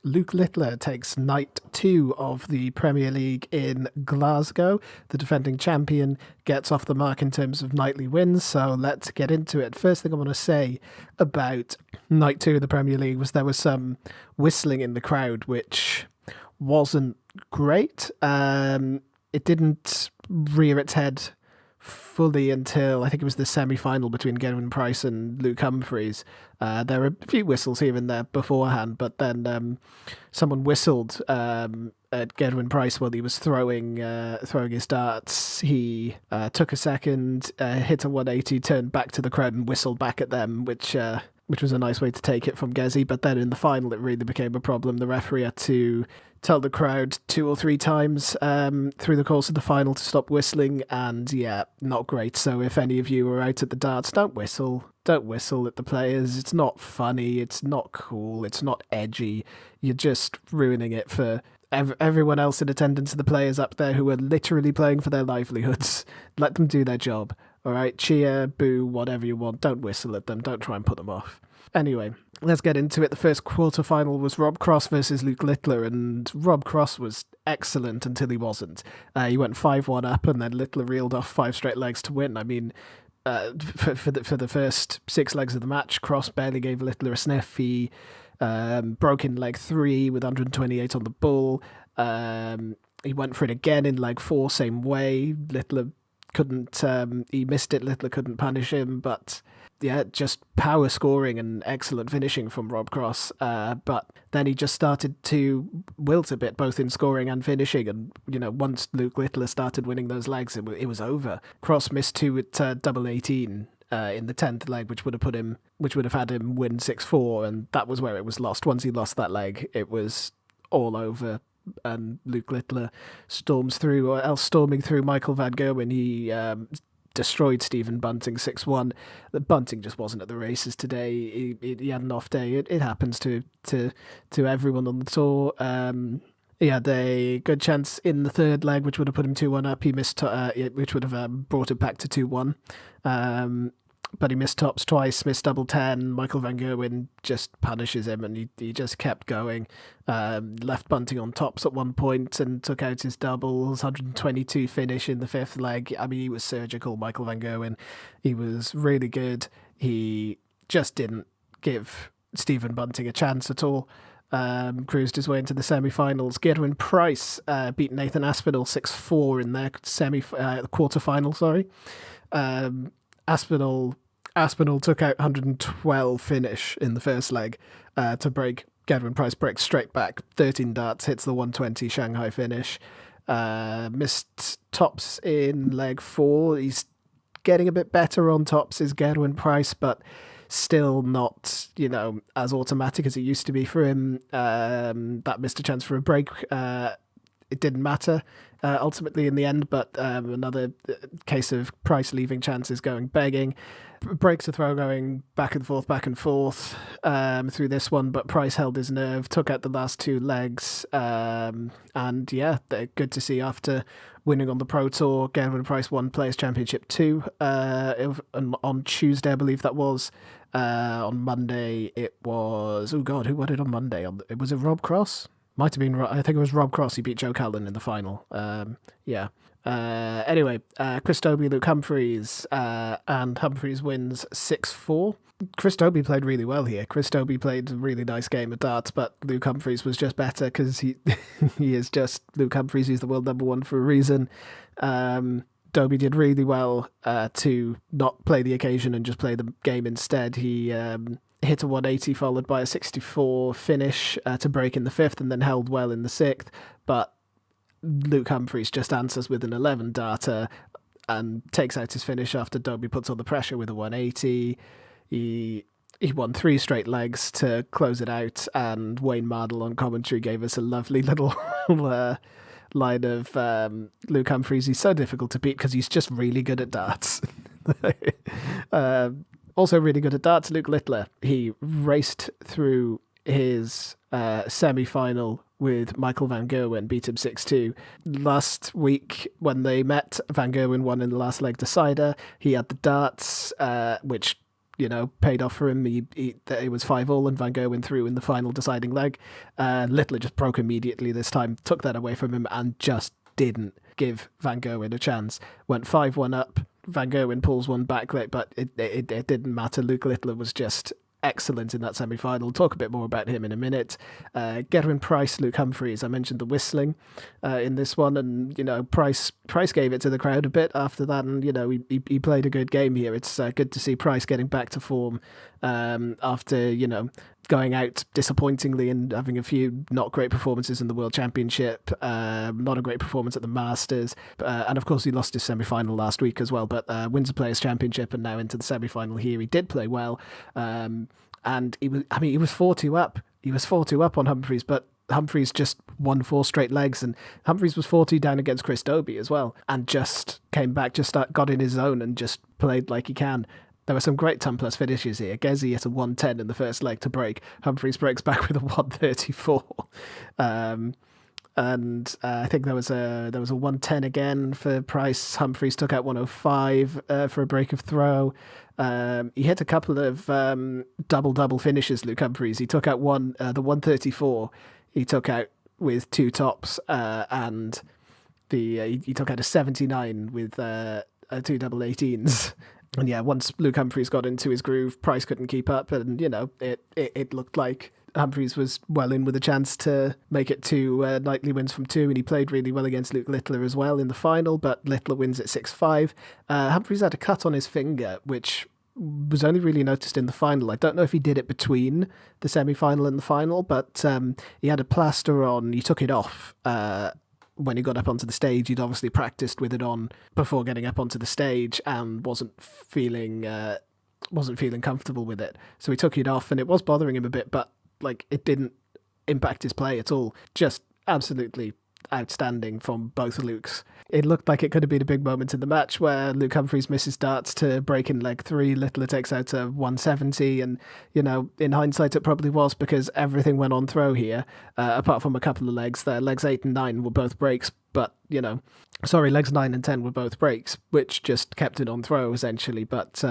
Luke Littler takes night 2 of the Premier League in Glasgow. The defending champion gets off the mark in terms of nightly wins, so let's get into it. First thing I want to say about night 2 of the Premier League was there was some whistling in the crowd, which wasn't great. It didn't rear its head fully until I think it was the semi-final between Gerwyn Price and Luke Humphreys. There were a few whistles here and there beforehand, but then someone whistled at Gerwyn Price while he was throwing his darts. He took a second, hit a 180, turned back to the crowd and whistled back at them, which was a nice way to take it from Gezi. But then in the final, it really became a problem. The referee had to tell the crowd 2 or 3 times through the course of the final to stop whistling, and yeah, not great. So if any of you are out at the darts, don't whistle. Don't whistle at the players. It's not funny. It's not cool. It's not edgy. You're just ruining it for everyone else in attendance, the players up there who are literally playing for their livelihoods. Let them do their job. All right, cheer, boo, whatever you want. Don't whistle at them. Don't try and put them off. Anyway, let's get into it. The first quarter-final was Rob Cross versus Luke Littler, and Rob Cross was excellent until he wasn't. He went 5-1 up, and then Littler reeled off 5 straight legs to win. I mean, for the first 6 legs of the match, Cross barely gave Littler a sniff. He broke in leg 3 with 128 on the bull. He went for it again in leg 4, same way. Littler couldn't, he missed it. Littler couldn't punish him, but yeah, just power scoring and excellent finishing from Rob Cross. But then he just started to wilt a bit, both in scoring and finishing. And, once Luke Littler started winning those legs, it was over. Cross missed 2 at double 18 in the 10th leg, which would have had him win 6-4. And that was where it was lost. Once he lost that leg, it was all over. And Luke Littler storming through Michael Van Gerwen. He destroyed Stephen Bunting 6-1. The Bunting just wasn't at the races today. He had an off day. It happens to everyone on the tour. He had a good chance in the 3rd leg, which would have put him 2-1 up. He missed, which would have brought it back to 2-1. But he missed tops twice, missed double 10. Michael Van Gerwen just punishes him, and he just kept going. Left Bunting on tops at one point and took out his doubles. 122 finish in the 5th leg. I mean, he was surgical, Michael Van Gerwen. He was really good. He just didn't give Stephen Bunting a chance at all. Cruised his way into the semi-finals. Gerwyn Price beat Nathan Aspinall 6-4 in their quarter-final, sorry. Aspinall took out 112 finish in the first leg to break. Gerwyn Price breaks straight back, 13 darts, hits the 120 Shanghai finish. Missed tops in leg 4. He's getting a bit better on tops, is Gerwyn Price, but still not, as automatic as it used to be for him. That missed a chance for a break. It didn't matter ultimately in the end, but another case of Price leaving chances going begging. Breaks a throw going back and forth through this one, but Price held his nerve, took out the last 2 legs, and yeah, they're good to see after winning on the Pro Tour. Gerwyn Price won Players' Championship 2 on Tuesday, I believe that was. On Monday, it was... Oh, God, who won it on Monday? Was it Rob Cross? Might have been... I think it was Rob Cross. He beat Joe Cullen in the final. Yeah. Anyway, Chris Dobey, Luke Humphreys, and Humphreys wins 6-4. Chris Dobey played really well here. Chris Dobey played a really nice game of darts, but Luke Humphreys was just better because he is just Luke Humphreys. He's the world number 1 for a reason. Dobey did really well to not play the occasion and just play the game instead. He hit a 180 followed by a 64 finish to break in the 5th and then held well in the 6th. But Luke Humphreys just answers with an 11 darter and takes out his finish after Dobey puts on the pressure with a 180. He won 3 straight legs to close it out, and Wayne Mardle on commentary gave us a lovely little line of Luke Humphreys. He's so difficult to beat because he's just really good at darts. Also really good at darts, Luke Littler. He raced through his semi-final with Michael Van Gerwen, beat him 6-2. Last week, when they met, Van Gerwen won in the last leg decider. He had the darts, which paid off for him. It was 5-5 and Van Gerwen through in the final deciding leg. Littler just broke immediately this time, took that away from him and just didn't give Van Gerwen a chance. Went 5-1 up. Van Gerwen pulls one back late, but it didn't matter. Luke Littler was just excellent in that semi-final. Talk a bit more about him in a minute. Gerwyn Price, Luke Humphries. I mentioned the whistling in this one, and Price gave it to the crowd a bit after that, and he played a good game here. It's good to see Price getting back to form after going out disappointingly and having a few not great performances in the World Championship, not a great performance at the Masters, and of course he lost his semi-final last week as well, but wins the Players' Championship and now into the semi-final here. He did play well, and he was 4-2 up. He was 4-2 up on Humphries, but Humphries just won 4 straight legs, and Humphries was 4-2 down against Chris Dobey as well, and just came back, got in his zone and just played like he can. There were some great 10+ finishes here. Gezi hit a 110 in the first leg to break. Humphries breaks back with a 134. And I think there was a 110 again for Price. Humphries took out 105 for a break of throw. He hit a couple of double finishes, Luke Humphries. He took out the 134 he took out with 2 tops, and he took out a 79 with 2 double 18s. And yeah, once Luke Humphries got into his groove, Price couldn't keep up, and it looked like Humphries was well in with a chance to make it 2 nightly wins from 2, and he played really well against Luke Littler as well in the final, but Littler wins at 6-5. Humphries had a cut on his finger, which was only really noticed in the final. I don't know if he did it between the semi-final and the final, but he had a plaster on. He took it off when he got up onto the stage. He'd obviously practiced with it on before getting up onto the stage and wasn't feeling comfortable with it. So he took it off, and it was bothering him a bit, but it didn't impact his play at all. Just absolutely outstanding from both Lukes. It looked like it could have been a big moment in the match where Luke Humphries misses darts to break in leg 3. Littler takes out a 170, and in hindsight it probably was, because everything went on throw here, apart from a couple of legs there. Legs 8 and 9 were both breaks, but legs 9 and 10 were both breaks, which just kept it on throw essentially. But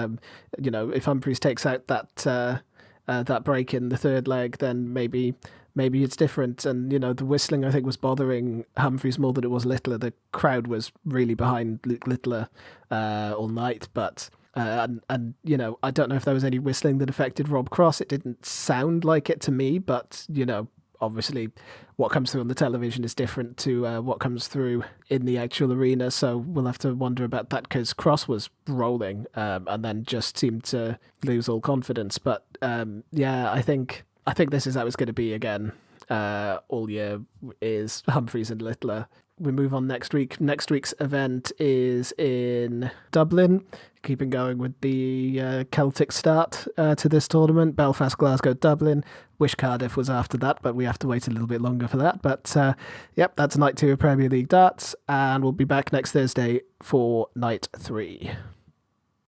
if Humphries takes out that break in the third leg, then maybe it's different. And the whistling, I think, was bothering Humphries more than it was Littler. The crowd was really behind Luke Littler all night, but I don't know if there was any whistling that affected Rob Cross. It didn't sound like it to me, but obviously what comes through on the television is different to what comes through in the actual arena, so we'll have to wonder about that, because Cross was rolling and then just seemed to lose all confidence. But I think this is how it's going to be again all year, is Humphries and Littler. We move on next week. Next week's event is in Dublin, keeping going with the Celtic start to this tournament. Belfast, Glasgow, Dublin. Wish Cardiff was after that, but we have to wait a little bit longer for that. But that's night 2 of Premier League darts, and we'll be back next Thursday for night 3.